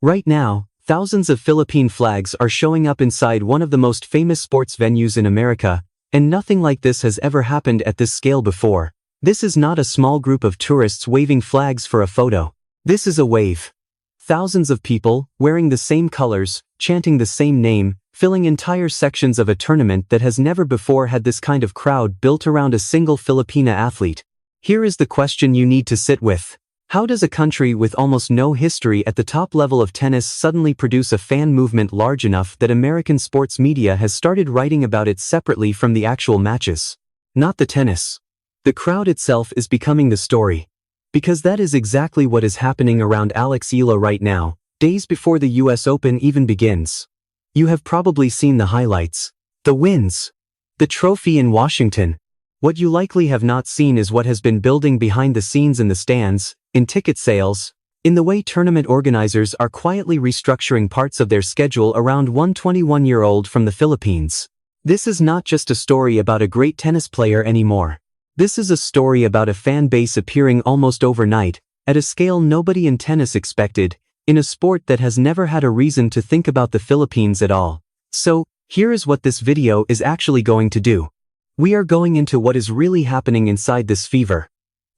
Right now, thousands of Philippine flags are showing up inside one of the most famous sports venues in America, and nothing like this has ever happened at this scale before. This is not a small group of tourists waving flags for a photo. This is a wave. Thousands of people, wearing the same colors, chanting the same name, filling entire sections of a tournament that has never before had this kind of crowd built around a single Filipina athlete. Here is the question you need to sit with. How does a country with almost no history at the top level of tennis suddenly produce a fan movement large enough that American sports media has started writing about it separately from the actual matches? Not the tennis. The crowd itself is becoming the story. Because that is exactly what is happening around Alex Eala right now, days before the US Open even begins. You have probably seen the highlights. The wins. The trophy in Washington. What you likely have not seen is what has been building behind the scenes in the stands, in ticket sales, in the way tournament organizers are quietly restructuring parts of their schedule around one 21-year-old from the Philippines. This is not just a story about a great tennis player anymore. This is a story about a fan base appearing almost overnight, at a scale nobody in tennis expected, in a sport that has never had a reason to think about the Philippines at all. So, here is what this video is actually going to do. We are going into what is really happening inside this fever.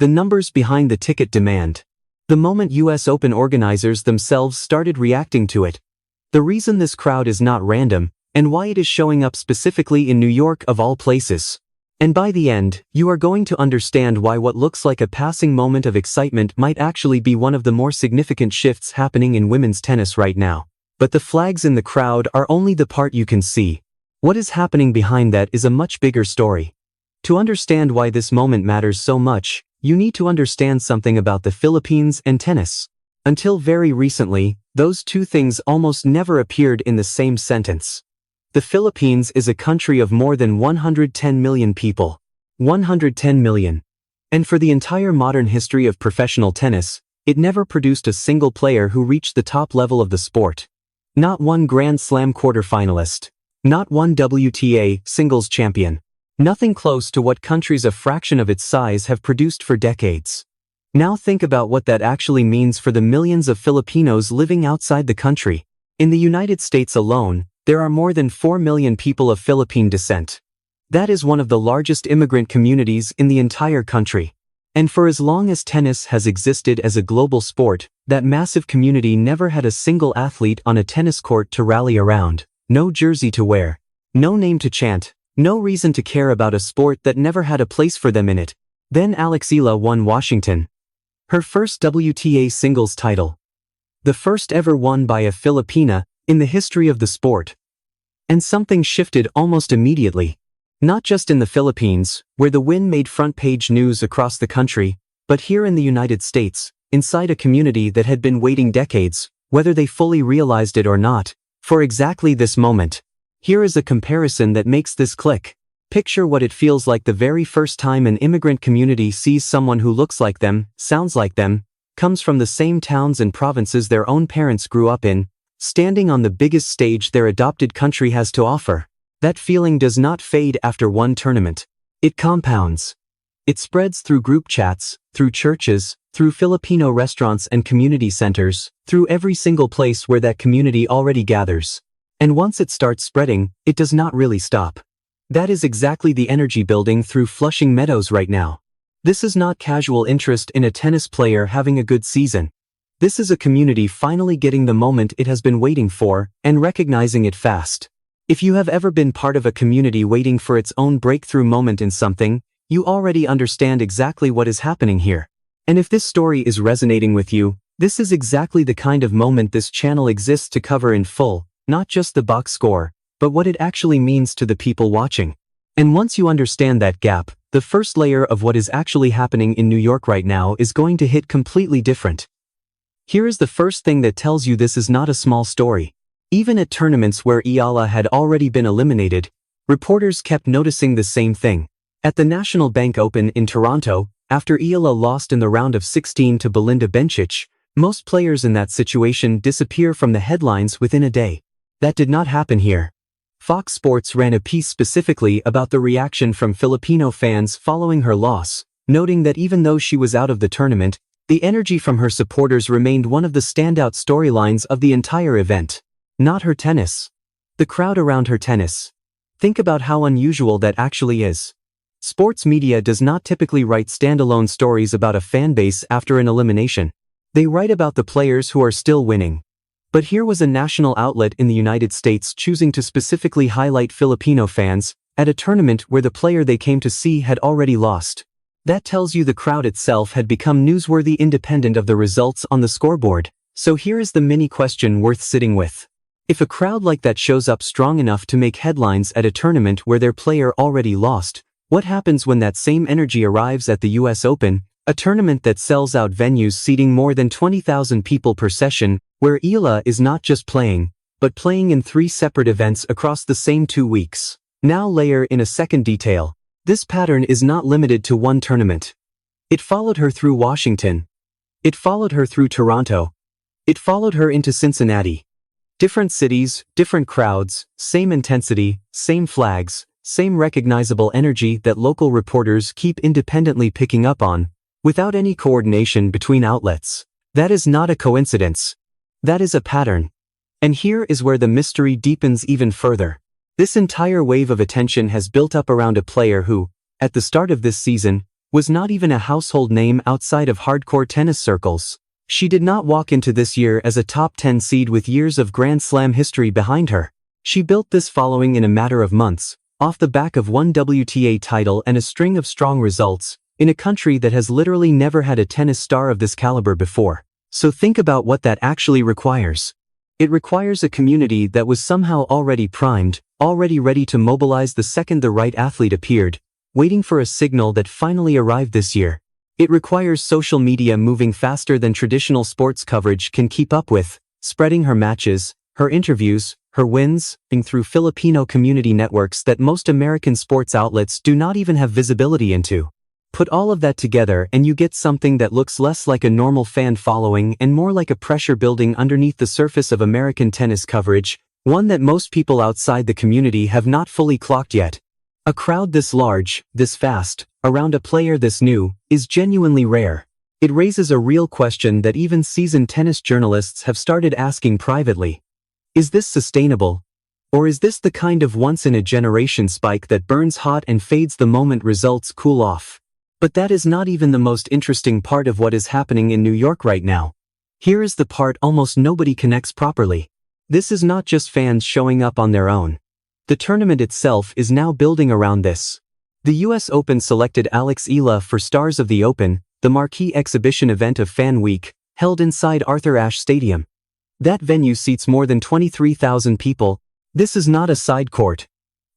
The numbers behind the ticket demand. The moment US Open organizers themselves started reacting to it. The reason this crowd is not random, and why it is showing up specifically in New York of all places. And by the end, you are going to understand why what looks like a passing moment of excitement might actually be one of the more significant shifts happening in women's tennis right now. But the flags in the crowd are only the part you can see. What is happening behind that is a much bigger story. To understand why this moment matters so much, you need to understand something about the Philippines and tennis. Until very recently, those two things almost never appeared in the same sentence. The Philippines is a country of more than 110 million people. 110 million. And for the entire modern history of professional tennis, it never produced a single player who reached the top level of the sport. Not one Grand Slam quarterfinalist. Not one WTA singles champion. Nothing close to what countries a fraction of its size have produced for decades. Now think about what that actually means for the millions of Filipinos living outside the country. In the United States alone, there are more than 4 million people of Philippine descent. That is one of the largest immigrant communities in the entire country. And for as long as tennis has existed as a global sport, that massive community never had a single athlete on a tennis court to rally around, no jersey to wear, no name to chant, no reason to care about a sport that never had a place for them in it. Then Alex Eala won Washington. Her first WTA singles title. The first ever won by a Filipina in the history of the sport. And something shifted almost immediately. Not just in the Philippines, where the win made front-page news across the country, but here in the United States, inside a community that had been waiting decades, whether they fully realized it or not, for exactly this moment. Here is a comparison that makes this click. Picture what it feels like the very first time an immigrant community sees someone who looks like them, sounds like them, comes from the same towns and provinces their own parents grew up in, standing on the biggest stage their adopted country has to offer. That feeling does not fade after one tournament. It compounds. It spreads through group chats, through churches, through Filipino restaurants and community centers, through every single place where that community already gathers. And once it starts spreading, it does not really stop. That is exactly the energy building through Flushing Meadows right now. This is not casual interest in a tennis player having a good season. This is a community finally getting the moment it has been waiting for, and recognizing it fast. If you have ever been part of a community waiting for its own breakthrough moment in something, you already understand exactly what is happening here. And if this story is resonating with you, this is exactly the kind of moment this channel exists to cover in full, not just the box score, but what it actually means to the people watching. And once you understand that gap, the first layer of what is actually happening in New York right now is going to hit completely different. Here is the first thing that tells you this is not a small story. Even at tournaments where Eala had already been eliminated, reporters kept noticing the same thing. At the National Bank Open in Toronto, after Eala lost in the round of 16 to Belinda Bencic, most players in that situation disappear from the headlines within a day. That did not happen here. Fox Sports ran a piece specifically about the reaction from Filipino fans following her loss, noting that even though she was out of the tournament, The energy from her supporters remained one of the standout storylines of the entire event. Not her tennis. The crowd around her tennis. Think about how unusual that actually is. Sports media does not typically write standalone stories about a fan base after an elimination. They write about the players who are still winning. But here was a national outlet in the United States choosing to specifically highlight Filipino fans at a tournament where the player they came to see had already lost. That tells you the crowd itself had become newsworthy independent of the results on the scoreboard. So here is the mini question worth sitting with. If a crowd like that shows up strong enough to make headlines at a tournament where their player already lost, what happens when that same energy arrives at the US Open, a tournament that sells out venues seating more than 20,000 people per session, where Eala is not just playing, but playing in 3 separate events across the same 2 weeks? Now layer in a second detail. This pattern is not limited to one tournament. It followed her through Washington. It followed her through Toronto. It followed her into Cincinnati. Different cities, different crowds, same intensity, same flags, same recognizable energy that local reporters keep independently picking up on, without any coordination between outlets. That is not a coincidence. That is a pattern. And here is where the mystery deepens even further. This entire wave of attention has built up around a player who, at the start of this season, was not even a household name outside of hardcore tennis circles. She did not walk into this year as a top 10 seed with years of Grand Slam history behind her. She built this following in a matter of months, off the back of one WTA title and a string of strong results, in a country that has literally never had a tennis star of this caliber before. So think about what that actually requires. It requires a community that was somehow already primed, already ready to mobilize the second the right athlete appeared, waiting for a signal that finally arrived this year. It requires social media moving faster than traditional sports coverage can keep up with, spreading her matches, her interviews, her wins, and through Filipino community networks that most American sports outlets do not even have visibility into. Put all of that together and you get something that looks less like a normal fan following and more like a pressure building underneath the surface of American tennis coverage, one that most people outside the community have not fully clocked yet. A crowd this large, this fast, around a player this new, is genuinely rare. It raises a real question that even seasoned tennis journalists have started asking privately. Is this sustainable? Or is this the kind of once-in-a-generation spike that burns hot and fades the moment results cool off? But that is not even the most interesting part of what is happening in New York right now. Here is the part almost nobody connects properly. This is not just fans showing up on their own. The tournament itself is now building around this. The US Open selected Alex Eala for Stars of the Open, the marquee exhibition event of Fan Week, held inside Arthur Ashe Stadium. That venue seats more than 23,000 people. This is not a side court.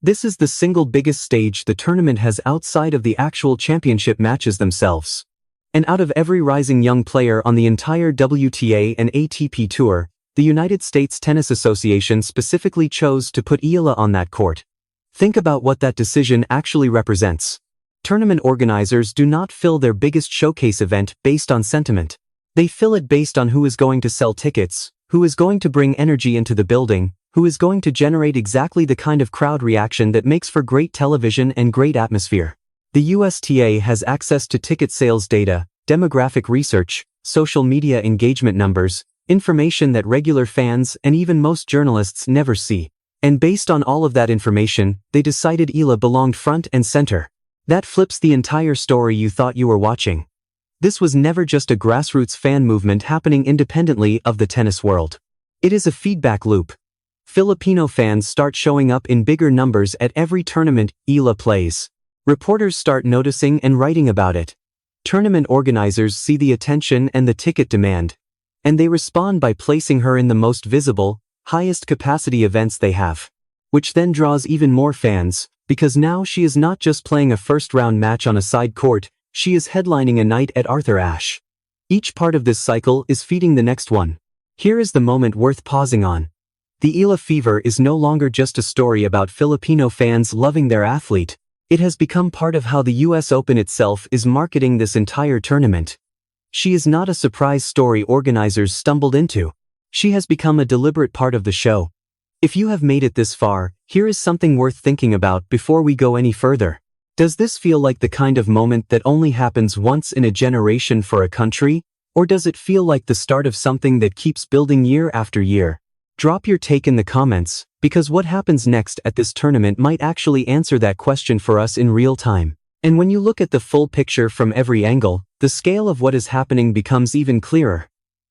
This is the single biggest stage the tournament has outside of the actual championship matches themselves. And out of every rising young player on the entire WTA and ATP tour, the United States Tennis Association specifically chose to put Eala on that court. Think about what that decision actually represents. Tournament organizers do not fill their biggest showcase event based on sentiment. They fill it based on who is going to sell tickets, who is going to bring energy into the building, who is going to generate exactly the kind of crowd reaction that makes for great television and great atmosphere. The USTA has access to ticket sales data, demographic research, social media engagement numbers, information that regular fans and even most journalists never see. And based on all of that information, they decided Eala belonged front and center. That flips the entire story you thought you were watching. This was never just a grassroots fan movement happening independently of the tennis world. It is a feedback loop. Filipino fans start showing up in bigger numbers at every tournament Eala plays. Reporters start noticing and writing about it. Tournament organizers see the attention and the ticket demand. And they respond by placing her in the most visible, highest capacity events they have. Which then draws even more fans, because now she is not just playing a first-round match on a side court, she is headlining a night at Arthur Ashe. Each part of this cycle is feeding the next one. Here is the moment worth pausing on. The Eala fever is no longer just a story about Filipino fans loving their athlete. It has become part of how the US Open itself is marketing this entire tournament. She is not a surprise story organizers stumbled into. She has become a deliberate part of the show. If you have made it this far, here is something worth thinking about before we go any further. Does this feel like the kind of moment that only happens once in a generation for a country? Or does it feel like the start of something that keeps building year after year? Drop your take in the comments, because what happens next at this tournament might actually answer that question for us in real time. And when you look at the full picture from every angle, the scale of what is happening becomes even clearer.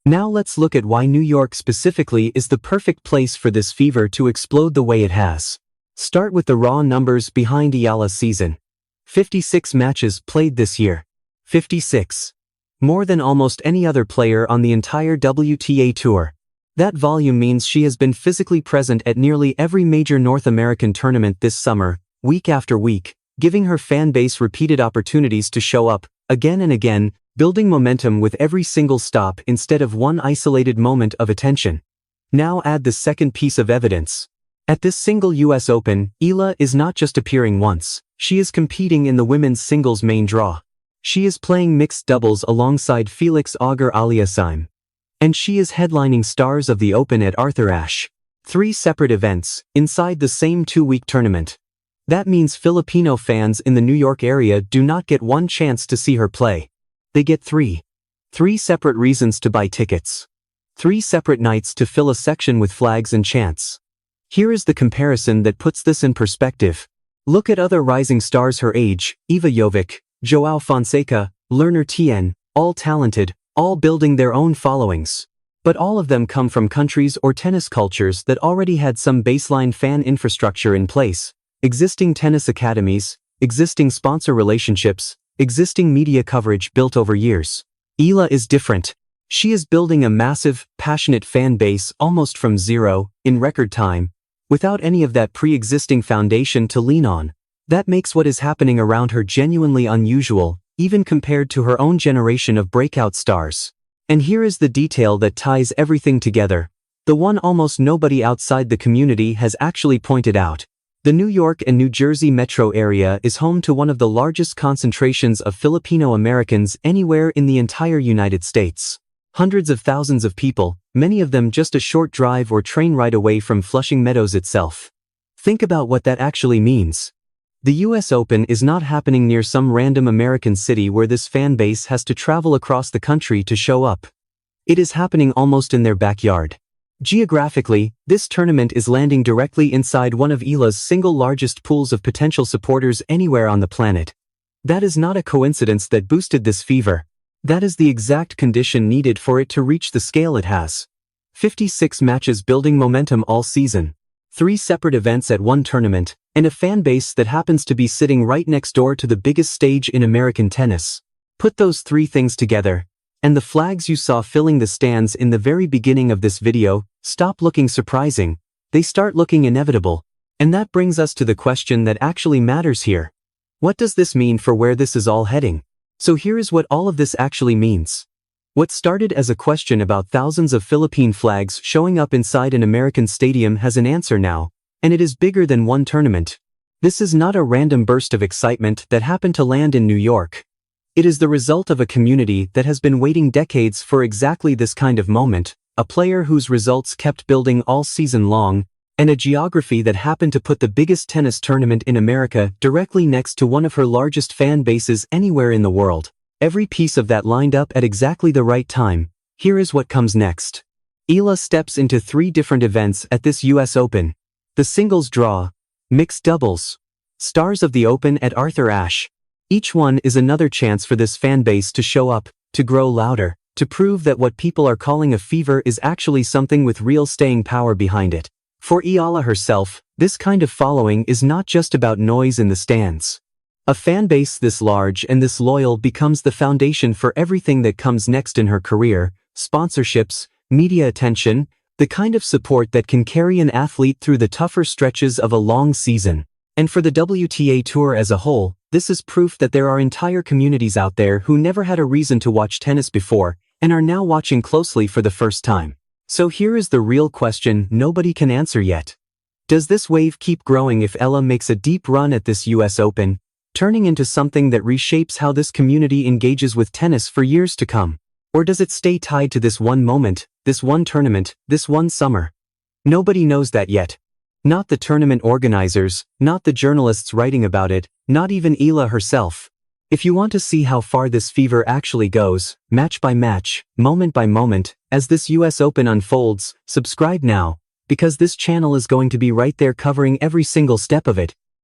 Now let's look at why New York specifically is the perfect place for this fever to explode the way it has. Start with the raw numbers behind Eala's season. 56 matches played this year. 56. More than almost any other player on the entire WTA Tour. That volume means she has been physically present at nearly every major North American tournament this summer, week after week, giving her fan base repeated opportunities to show up, again and again, building momentum with every single stop instead of one isolated moment of attention. Now add the second piece of evidence. At this single US Open, Eala is not just appearing once, she is competing in the women's singles main draw. She is playing mixed doubles alongside Felix Auger-Aliassime. And she is headlining Stars of the Open at Arthur Ashe. 3 separate events, inside the same 2-week tournament. That means Filipino fans in the New York area do not get one chance to see her play. They get 3. 3 separate reasons to buy tickets. 3 separate nights to fill a section with flags and chants. Here is the comparison that puts this in perspective. Look at other rising stars her age, Eva Jovic, Joao Fonseca, Lerner Tien, all talented, all building their own followings. But all of them come from countries or tennis cultures that already had some baseline fan infrastructure in place, existing tennis academies, existing sponsor relationships, existing media coverage built over years. Eala is different. She is building a massive, passionate fan base almost from zero, in record time, without any of that pre-existing foundation to lean on. That makes what is happening around her genuinely unusual, even compared to her own generation of breakout stars. And here is the detail that ties everything together, the one almost nobody outside the community has actually pointed out. The New York and New Jersey metro area is home to one of the largest concentrations of Filipino Americans anywhere in the entire United States. Hundreds of thousands of people, many of them just a short drive or train ride away from Flushing Meadows itself. Think about what that actually means. The US Open is not happening near some random American city where this fan base has to travel across the country to show up. It is happening almost in their backyard. Geographically, this tournament is landing directly inside one of Eala's single largest pools of potential supporters anywhere on the planet. That is not a coincidence that boosted this fever. That is the exact condition needed for it to reach the scale it has. 56 matches building momentum all season. 3 separate events at one tournament, and a fan base that happens to be sitting right next door to the biggest stage in American tennis. Put those 3 things together, and the flags you saw filling the stands in the very beginning of this video stop looking surprising, they start looking inevitable. And that brings us to the question that actually matters here. What does this mean for where this is all heading? So here is what all of this actually means. What started as a question about thousands of Philippine flags showing up inside an American stadium has an answer now, and it is bigger than one tournament. This is not a random burst of excitement that happened to land in New York. It is the result of a community that has been waiting decades for exactly this kind of moment, a player whose results kept building all season long, and a geography that happened to put the biggest tennis tournament in America directly next to one of her largest fan bases anywhere in the world. Every piece of that lined up at exactly the right time. Here is what comes next. Eala steps into 3 different events at this US Open. The singles draw, mixed doubles, Stars of the Open at Arthur Ashe. Each one is another chance for this fan base to show up, to grow louder, to prove that what people are calling a fever is actually something with real staying power behind it. For Eala herself, this kind of following is not just about noise in the stands. A fan base this large and this loyal becomes the foundation for everything that comes next in her career: sponsorships, media attention, the kind of support that can carry an athlete through the tougher stretches of a long season. And for the WTA Tour as a whole, this is proof that there are entire communities out there who never had a reason to watch tennis before, and are now watching closely for the first time. So here is the real question nobody can answer yet. Does this wave keep growing if Eala makes a deep run at this US Open, turning into something that reshapes how this community engages with tennis for years to come? Or does it stay tied to this one moment, this one tournament, this one summer? Nobody knows that yet. Not the tournament organizers, not the journalists writing about it, not even Eala herself. If you want to see how far this fever actually goes, match by match, moment by moment, as this US Open unfolds, subscribe now, because this channel is going to be right there covering every single step of it,